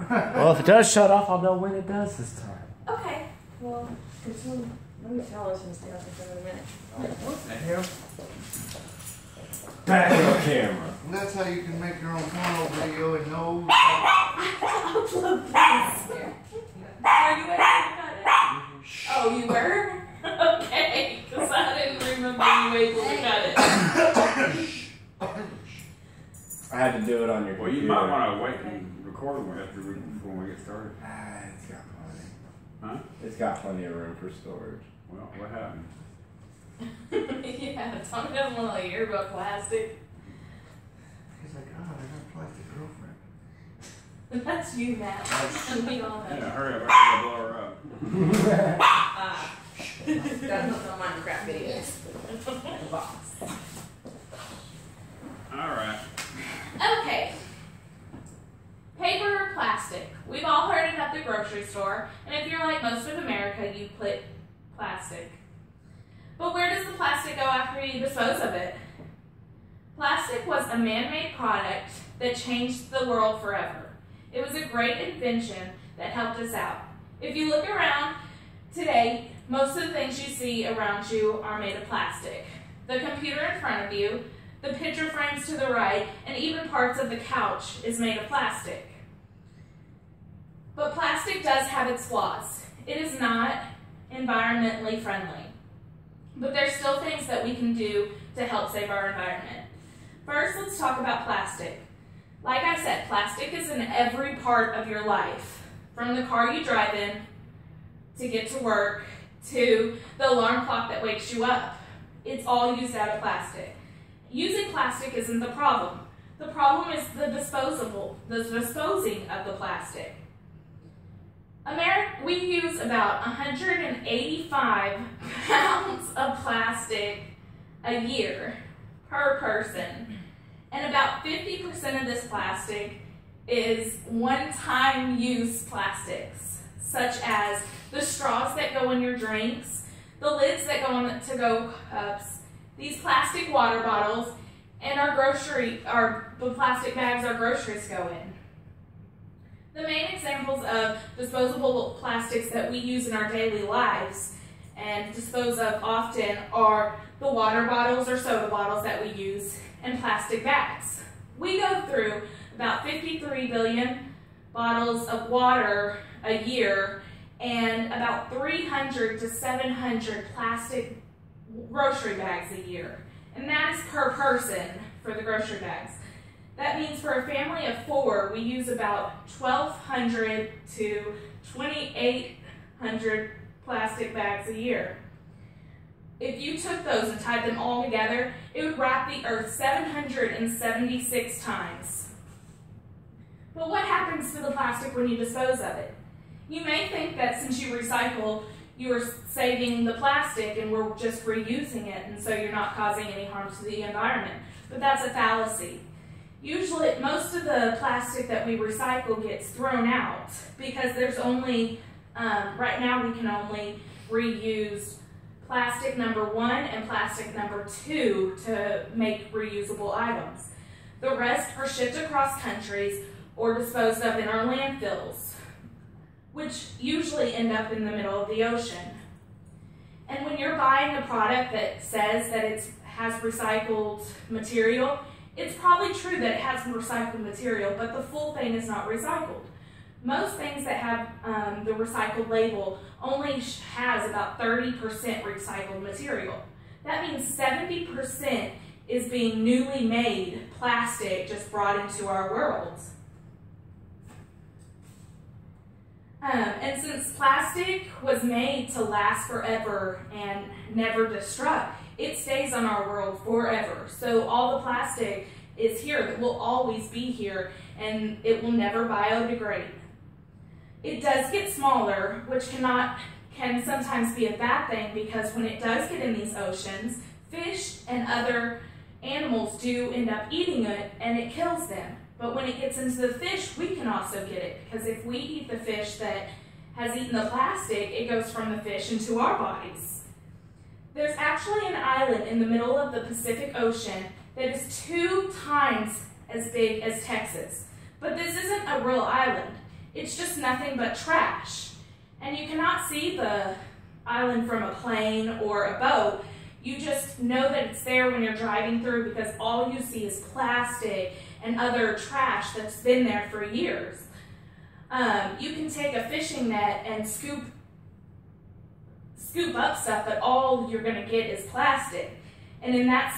Well, if it does shut off, I'll know when it does this time. Okay. Well, let me tell us and stay up for a minute. What the hell? Back on camera. And that's how you can make your own porno video and know. Upload this. Are you able to cut it? Oh, you were? Okay, because I didn't remember you able to cut it. I had to do it on your Well, you computer. might want to wait and record one after before we get started. It's got plenty. Huh? It's got plenty of room for storage. Well, what happened? Yeah, Tommy doesn't want to hear about plastic. He's like, God, I got a plastic girlfriend. That's you, Matt. We all know. Yeah, hurry up. I gotta blow her up. That's not on Minecraft videos. Box. Alright. Okay. Paper or plastic? We've all heard it at the grocery store, and if you're like most of America, you put plastic. But where does the plastic go after you dispose of it? Plastic was a man-made product that changed the world forever. It was a great invention that helped us out. If you look around today, most of the things you see around you are made of plastic. The computer in front of you, the picture frames to the right, and even parts of the couch is made of plastic. But plastic does have its flaws. It is not environmentally friendly. But there's still things that we can do to help save our environment. First, let's talk about plastic. Like I said, plastic is in every part of your life. From the car you drive in, to get to work, to the alarm clock that wakes you up. It's all used out of plastic. Using plastic isn't the problem. The problem is the disposing of the plastic. We use about 185 pounds of plastic a year per person. And about 50% of this plastic is one-time use plastics, such as the straws that go in your drinks, the lids that go on to-go cups, these plastic water bottles, and the plastic bags our groceries go in. The main examples of disposable plastics that we use in our daily lives and dispose of often are the water bottles or soda bottles that we use and plastic bags. We go through about 53 billion bottles of water a year and about 300 to 700 plastic grocery bags a year. And that is per person for the grocery bags. That means for a family of 4, we use about 1,200 to 2,800 plastic bags a year. If you took those and tied them all together, it would wrap the earth 776 times. But what happens to the plastic when you dispose of it? You may think that since you recycle, you are saving the plastic and we're just reusing it, and so you're not causing any harm to the environment. But that's a fallacy. Usually, most of the plastic that we recycle gets thrown out because there's only, right now we can only reuse plastic number 1 and plastic number 2 to make reusable items. The rest are shipped across countries or disposed of in our landfills, which usually end up in the middle of the ocean. And when you're buying a product that says that it has recycled material, it's probably true that it has recycled material, but the full thing is not recycled. Most things that have the recycled label only has about 30% recycled material. That means 70% is being newly made plastic just brought into our world. And since plastic was made to last forever and never destruct, it stays on our world forever. So all the plastic is here, that will always be here, and it will never biodegrade. It does get smaller, which can sometimes be a bad thing, because when it does get in these oceans, fish and other animals do end up eating it, and it kills them. But when it gets into the fish, we can also get it, because if we eat the fish that has eaten the plastic, it goes from the fish into our bodies. There's actually an island in the middle of the Pacific Ocean that is 2 times as big as Texas. But this isn't a real island. it's just nothing but trash. And you cannot see the island from a plane or a boat. You just know that it's there when you're driving through because all you see is plastic and other trash that's been there for years. You can take a fishing net and scoop up stuff, but all you're going to get is plastic. And in that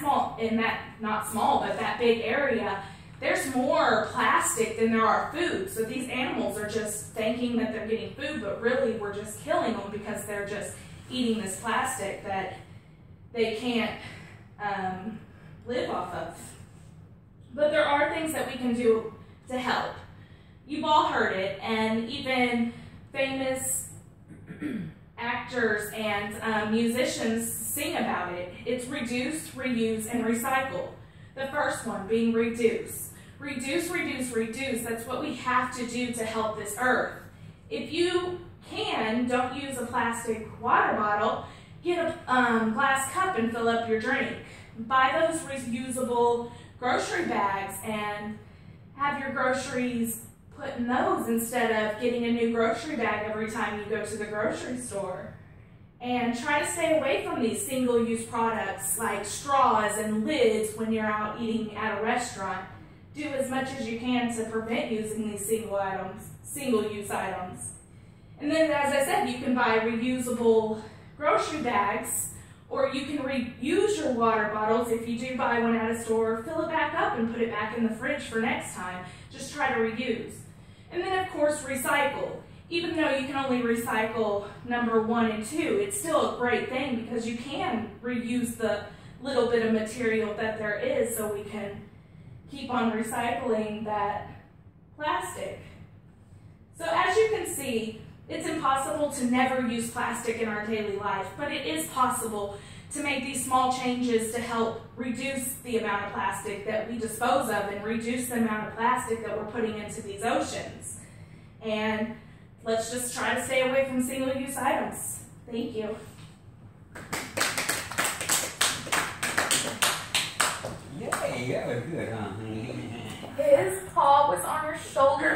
big area, there's more plastic than there are food. So these animals are just thinking that they're getting food, but really we're just killing them because they're just eating this plastic that they can't live off of. But there are things that we can do to help. You've all heard it, and even famous actors and musicians sing about it. It's reduce, reuse, and recycle. The first one being reduce. Reduce, reduce, reduce. That's what we have to do to help this earth. If you can, don't use a plastic water bottle. Get a glass cup and fill up your drink. Buy those reusable grocery bags and have your groceries put in those instead of getting a new grocery bag every time you go to the grocery store. And try to stay away from these single-use products like straws and lids when you're out eating at a restaurant. Do as much as you can to prevent using these single-use items. And then, as I said, you can buy reusable grocery bags, or you can reuse your water bottles. If you do buy one at a store, fill it back up and put it back in the fridge for next time. Just try to reuse. And then, of course, recycle. Even though you can only recycle number 1 and 2, it's still a great thing because you can reuse the little bit of material that there is, so we can keep on recycling that plastic. So as you can see, it's impossible to never use plastic in our daily life, but it is possible to make these small changes to help reduce the amount of plastic that we dispose of and reduce the amount of plastic that we're putting into these oceans. And let's just try to stay away from single-use items. Thank you. Yay, that was good, huh? His paw was on your shoulder.